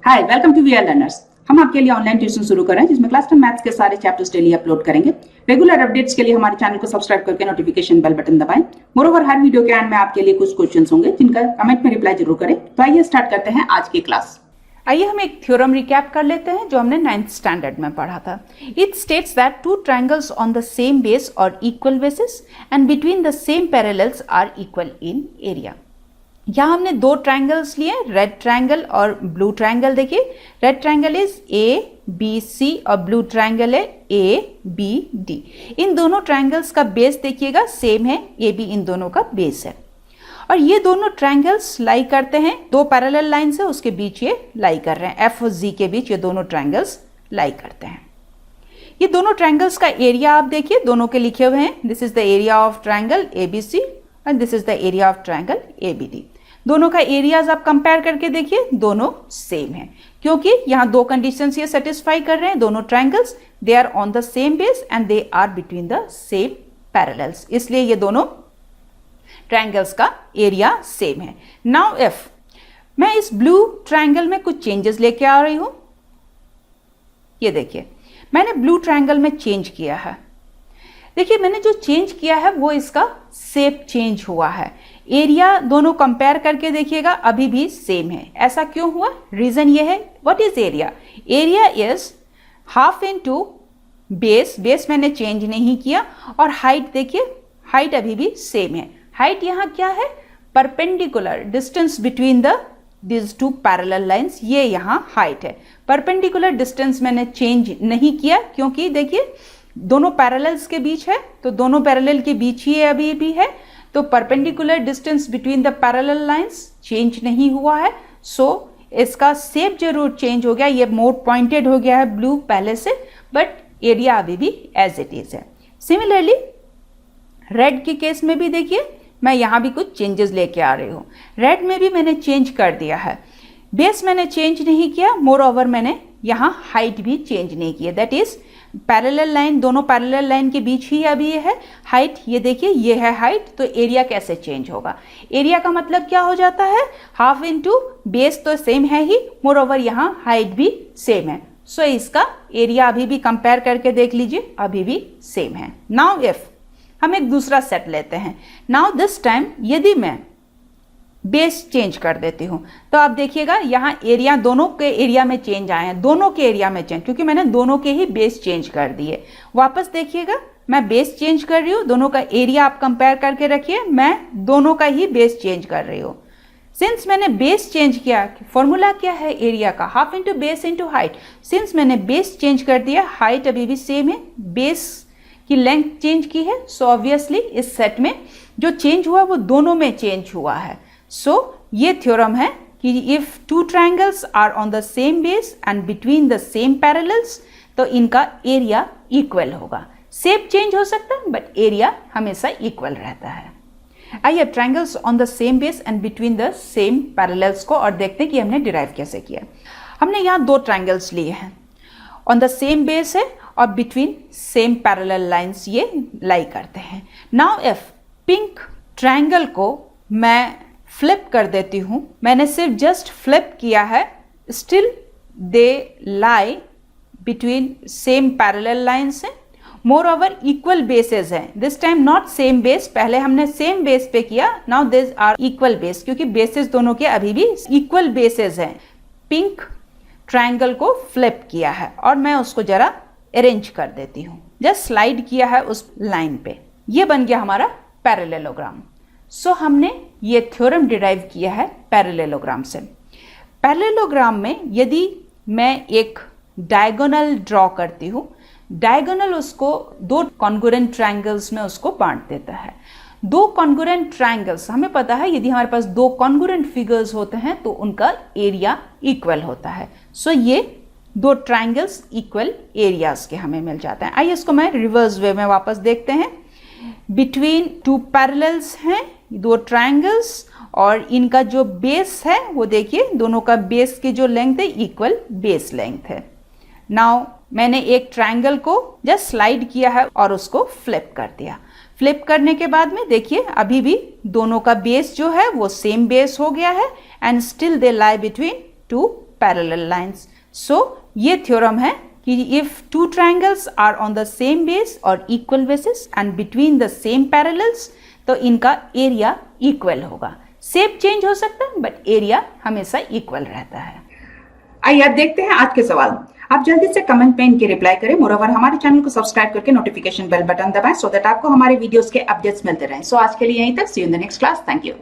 Hi, welcome to VRLearners। हम आपके लिए ऑनलाइन ट्यूशन शुरू कर रहे हैं जिसमें क्लास 10 मैथ्स के सारे चैप्टर्स डेली अपलोड करेंगे। रेगुलर अपडेट्स के लिए हमारे चैनल को सब्सक्राइब करके नोटिफिकेशन बेल बटन दबाएं। मोरोवर हर वीडियो के एंड में आपके लिए कुछ क्वेश्चंस होंगे जिनका कमेंट में रिप्लाई जरूर करें। तो आइए स्टार्ट करते हैं आज की क्लास। आइए हम एक थ्योरम रिकैप कर लेते हैं जो हमने 9th स्टैंडर्ड में पढ़ा था। It states that two triangles on the same base और equal bases and between the same parallels are equal in area. यहाँ हमने दो ट्रायंगल्स लिए, रेड ट्रायंगल और ब्लू ट्रायंगल। देखिए, रेड ट्रायंगल इज ABC और ब्लू ट्रायंगल है ABD। इन दोनों ट्रायंगल्स का बेस देखिएगा सेम है, AB इन दोनों का बेस है। और ये दोनों ट्रायंगल्स लाई करते हैं, दो पैरेलल लाइंस है उसके बीच ये लाई कर रहे हैं, F और G के बीच ये दोनों ट्रायंगल्स लाई करते हैं। ये दोनों ट्रायंगल्स का एरिया आप देखिए, दोनों के लिखे हुए हैं। This is the area of triangle ABC and this is the area of triangle ABD। दोनों का एरियाज आप कंपेयर करके देखिए, दोनों सेम है क्योंकि यहाँ दो कंडीशंस ये सेटिस्फाई कर रहे हैं। दोनों triangles they are on the same base and they are between the same parallels, इसलिए ये दोनों ट्रायंगल्स का एरिया सेम है। नाउ इफ मैं इस ब्लू ट्रायंगल में कुछ चेंजेस लेके आ रही हूं, ये देखिए मैंने ब्लू ट्रायंगल में चेंज किया है। देखिए मैंने जो चेंज किया है वो इसका शेप चेंज हुआ है। एरिया दोनों कंपेयर करके देखिएगा अभी भी सेम है। ऐसा क्यों हुआ? रीजन ये है, what is area? Area is half into base. Base मैंने चेंज नहीं किया। और हाइट देखिए, हाइट अभी भी सेम है। हाइट यहाँ क्या है? Perpendicular distance between the this two parallel lines, ये यहाँ हाइट है। परपेंडिकुलर डिस्टेंस मैंने चेंज नहीं किया क्योंकि देखिए दोनों पैरेलल्स के बीच है, तो दोनों पैरेलल के बीच ही अभी भी है, तो perpendicular distance between the parallel lines change नहीं हुआ है। सो इसका शेप जरूर चेंज हो गया, ये मोर पॉइंटेड हो गया है ब्लू पहले से, बट एरिया अभी भी एज इट इज है। सिमिलरली रेड के केस में भी देखिए मैं यहाँ भी कुछ चेंजेस लेके आ रही हूँ। रेड में भी मैंने चेंज कर दिया है। बेस मैंने चेंज नहीं किया, मोर ओवर मैंने यहाँ हाइट भी चेंज नहीं किया। दैट इज पैरेलल लाइन, दोनों पैरेलल लाइन के बीच ही अभी ये है हाइट। ये देखिए ये है हाइट, तो एरिया कैसे चेंज होगा? एरिया का मतलब क्या हो जाता है? हाफ इनटू बेस तो सेम है ही, मोर ओवर यहाँ हाइट भी सेम है। सो इसका एरिया अभी भी कंपेयर करके देख लीजिए, अभी भी सेम है। नाउ इफ हम एक दूसरा सेट लेते हैं। नाउ दिस टाइम यदि मैं बेस चेंज कर देती हूँ तो आप देखिएगा यहाँ एरिया दोनों के एरिया में चेंज आए हैं, दोनों के एरिया में चेंज, क्योंकि मैंने दोनों के ही बेस चेंज कर दिए। वापस देखिएगा मैं बेस चेंज कर रही हूँ, दोनों का एरिया आप कंपेयर करके रखिए, मैं दोनों का ही बेस चेंज कर रही हूँ। सिंस मैंने बेस चेंज किया, फॉर्मूला क्या है एरिया का? Half into base into height. Since मैंने बेस चेंज कर दिया, हाइट अभी भी सेम है, बेस की लेंथ चेंज की है, सो ऑब्वियसली इस सेट में जो चेंज हुआ वो दोनों में चेंज हुआ है। सो ये थ्योरम है कि if two triangles are on the same base and between the same parallels, तो इनका एरिया इक्वल होगा। शेप चेंज हो सकता है बट एरिया हमेशा इक्वल रहता है। आइए triangles on the same base and between the same parallels को और देखते हैं कि हमने डिराइव कैसे किया। हमने यहाँ दो ट्रायंगल्स लिए हैं, ऑन द सेम बेस है और बिटवीन सेम पैरेलल लाइंस ये लाई करते हैं। नाउ इफ पिंक ट्रायंगल को मैं फ्लिप कर देती हूँ, मैंने सिर्फ जस्ट फ्लिप किया है, still they lie between same parallel lines है, मोर ओवर इक्वल बेसेस हैं। This time not same base, पहले हमने सेम बेस पे किया, now this are equal base, क्योंकि बेसेस दोनों के अभी भी इक्वल बेसेस हैं। पिंक ट्रायंगल को फ्लिप किया है और मैं उसको जरा अरेंज कर देती हूँ, जस्ट स्लाइड किया है उस लाइन पे, ये बन गया हमारा पैरेललोग्राम। सो हमने ये थ्योरम डिराइव किया है पैरेललोग्राम से। पैरेललोग्राम में यदि मैं एक डायगोनल ड्रॉ करती हूँ, डायगोनल उसको दो कॉन्ग्रुएंट ट्रायंगल्स में उसको बांट देता है। दो कॉन्ग्रुएंट ट्रायंगल्स, हमें पता है यदि हमारे पास दो कॉन्ग्रुएंट फिगर्स होते हैं तो उनका एरिया इक्वल होता है। सो ये दो ट्रायंगल्स इक्वल एरियाज के हमें मिल जाते हैं। आइए इसको मैं रिवर्स वे में वापस देखते हैं। बिटवीन टू पैरेलल्स हैं दो ट्रायंगल्स और इनका जो बेस है वो देखिए, दोनों का बेस की जो लेंथ है इक्वल बेस लेंथ है। नाउ मैंने एक ट्रायंगल को जस्ट स्लाइड किया है और उसको फ्लिप कर दिया। फ्लिप करने के बाद में देखिए अभी भी दोनों का बेस जो है वो सेम बेस हो गया है and still they lie between two parallel lines. So ये थ्योरम है कि if two triangles are on the same base और equal bases and between the same parallels, तो इनका एरिया इक्वल होगा। शेप चेंज हो सकता है बट एरिया हमेशा इक्वल रहता है। आइए अब देखते हैं आज के सवाल। आप जल्दी से कमेंट में इनके रिप्लाई करें। मोरओवर हमारे चैनल को सब्सक्राइब करके नोटिफिकेशन बेल बटन दबाएं सो दैट आपको हमारे वीडियोस के अपडेट्स मिलते रहें। सो आज के लिए यहीं तक। See you in the next class. Thank you.